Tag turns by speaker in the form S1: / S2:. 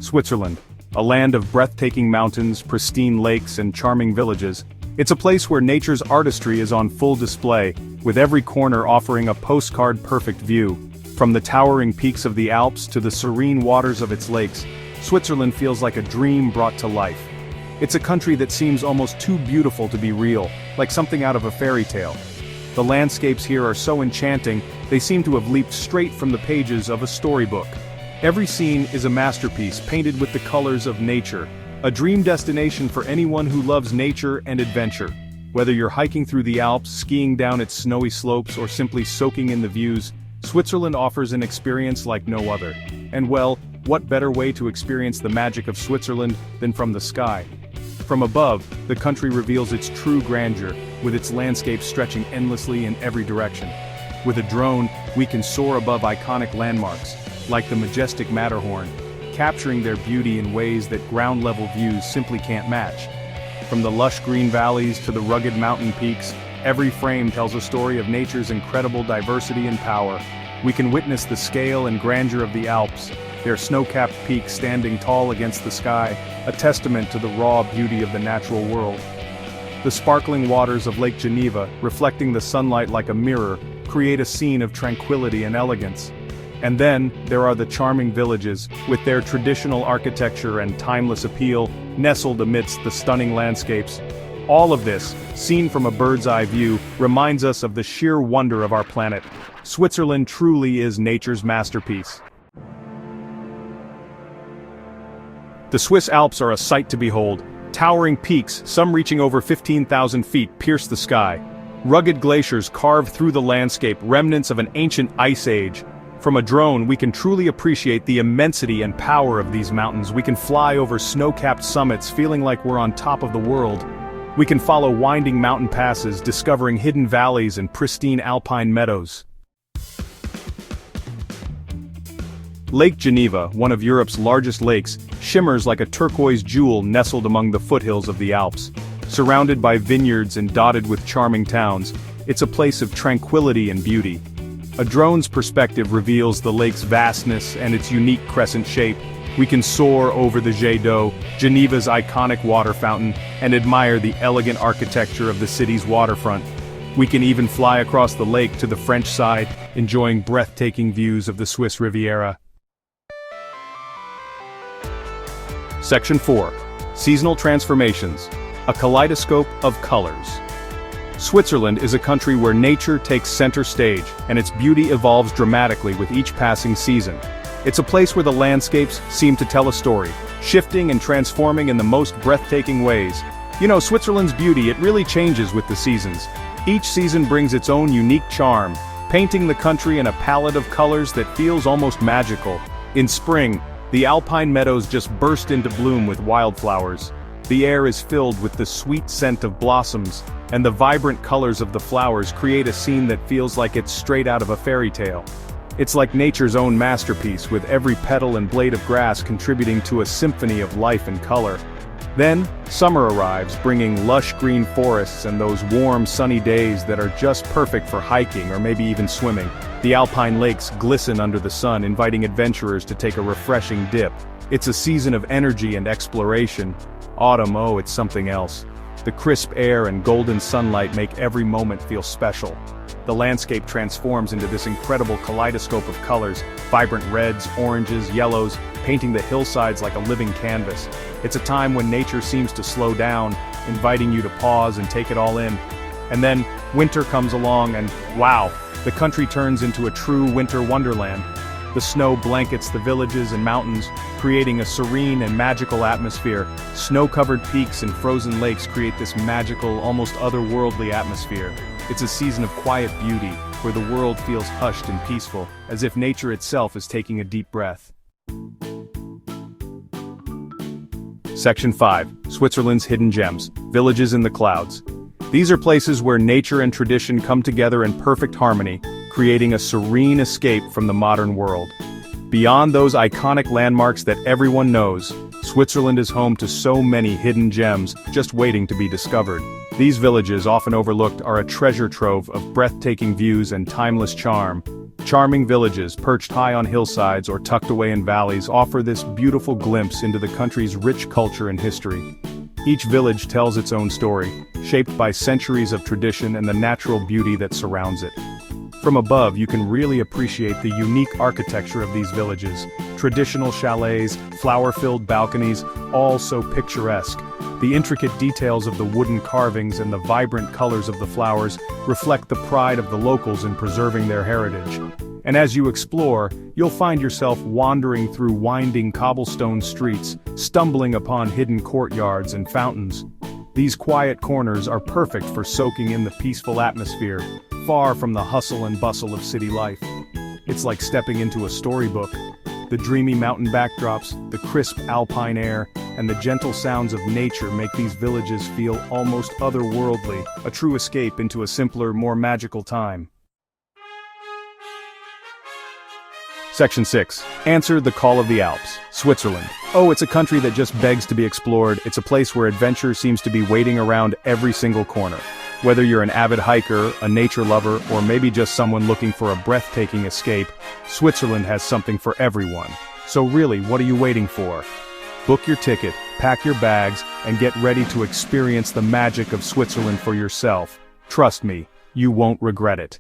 S1: Switzerland, a land of breathtaking mountains, pristine lakes, and charming villages. It's a place where nature's artistry is on full display, with every corner offering a postcard-perfect view. From the towering peaks of the Alps to the serene waters of its lakes, Switzerland feels like a dream brought to life. It's a country that seems almost too beautiful to be real, like something out of a fairy tale. The landscapes here are so enchanting, they seem to have leaped straight from the pages of a storybook. Every scene is a masterpiece painted with the colors of nature, a dream destination for anyone who loves nature and adventure. Whether you're hiking through the Alps, skiing down its snowy slopes, or simply soaking in the views, Switzerland offers an experience like no other. And well, what better way to experience the magic of Switzerland than from the sky? From above, the country reveals its true grandeur, with its landscape stretching endlessly in every direction. With a drone, we can soar above iconic landmarks, like the majestic Matterhorn, capturing their beauty in ways that ground-level views simply can't match. From the lush green valleys to the rugged mountain peaks, every frame tells a story of nature's incredible diversity and power. We can witness the scale and grandeur of the Alps, their snow-capped peaks standing tall against the sky, a testament to the raw beauty of the natural world. The sparkling waters of Lake Geneva, reflecting the sunlight like a mirror, create a scene of tranquility and elegance. And then, there are the charming villages, with their traditional architecture and timeless appeal, nestled amidst the stunning landscapes. All of this, seen from a bird's-eye view, reminds us of the sheer wonder of our planet. Switzerland truly is nature's masterpiece. The Swiss Alps are a sight to behold. Towering peaks, some reaching over 15,000 feet, pierce the sky. Rugged glaciers carve through the landscape, remnants of an ancient ice age. From a drone, we can truly appreciate the immensity and power of these mountains. We can fly over snow-capped summits, feeling like we're on top of the world. We can follow winding mountain passes, discovering hidden valleys and pristine alpine meadows. Lake Geneva, one of Europe's largest lakes, shimmers like a turquoise jewel nestled among the foothills of the Alps. Surrounded by vineyards and dotted with charming towns, it's a place of tranquility and beauty. A drone's perspective reveals the lake's vastness and its unique crescent shape. We can soar over the Jet d'eau, Geneva's iconic water fountain, and admire the elegant architecture of the city's waterfront. We can even fly across the lake to the French side, enjoying breathtaking views of the Swiss Riviera. Section 4. Seasonal Transformations. A kaleidoscope of colors. Switzerland is a country where nature takes center stage, and its beauty evolves dramatically with each passing season. It's a place where the landscapes seem to tell a story, shifting and transforming in the most breathtaking ways. You know, Switzerland's beauty, it really changes with the seasons. Each season brings its own unique charm, painting the country in a palette of colors that feels almost magical. In spring, the alpine meadows just burst into bloom with wildflowers. The air is filled with the sweet scent of blossoms, and the vibrant colors of the flowers create a scene that feels like it's straight out of a fairy tale. It's like nature's own masterpiece, with every petal and blade of grass contributing to a symphony of life and color. Then, summer arrives, bringing lush green forests and those warm, sunny days that are just perfect for hiking or maybe even swimming. The alpine lakes glisten under the sun, inviting adventurers to take a refreshing dip. It's a season of energy and exploration. Autumn, oh, it's something else. The crisp air and golden sunlight make every moment feel special. The landscape transforms into this incredible kaleidoscope of colors, vibrant reds, oranges, yellows, painting the hillsides like a living canvas. It's a time when nature seems to slow down, inviting you to pause and take it all in. And then, winter comes along and, wow, the country turns into a true winter wonderland. The snow blankets the villages and mountains, creating a serene and magical atmosphere. Snow-covered peaks and frozen lakes create this magical, almost otherworldly atmosphere. It's a season of quiet beauty, where the world feels hushed and peaceful, as if nature itself is taking a deep breath. Section 5. Switzerland's Hidden Gems. Villages in the Clouds. These are places where nature and tradition come together in perfect harmony, creating a serene escape from the modern world. Beyond those iconic landmarks that everyone knows, Switzerland is home to so many hidden gems just waiting to be discovered. These villages, often overlooked, are a treasure trove of breathtaking views and timeless charm. Charming villages, perched high on hillsides or tucked away in valleys, offer this beautiful glimpse into the country's rich culture and history. Each village tells its own story, shaped by centuries of tradition and the natural beauty that surrounds it. From above, you can really appreciate the unique architecture of these villages. Traditional chalets, flower-filled balconies, all so picturesque. The intricate details of the wooden carvings and the vibrant colors of the flowers reflect the pride of the locals in preserving their heritage. And as you explore, you'll find yourself wandering through winding cobblestone streets, stumbling upon hidden courtyards and fountains. These quiet corners are perfect for soaking in the peaceful atmosphere, far from the hustle and bustle of city life. It's like stepping into a storybook. The dreamy mountain backdrops, the crisp alpine air, and the gentle sounds of nature make these villages feel almost otherworldly, a true escape into a simpler, more magical time. Section 6. Answer the Call of the Alps. Switzerland. Oh, it's a country that just begs to be explored. It's a place where adventure seems to be waiting around every single corner. Whether you're an avid hiker, a nature lover, or maybe just someone looking for a breathtaking escape, Switzerland has something for everyone. So really, what are you waiting for? Book your ticket, pack your bags, and get ready to experience the magic of Switzerland for yourself. Trust me, you won't regret it.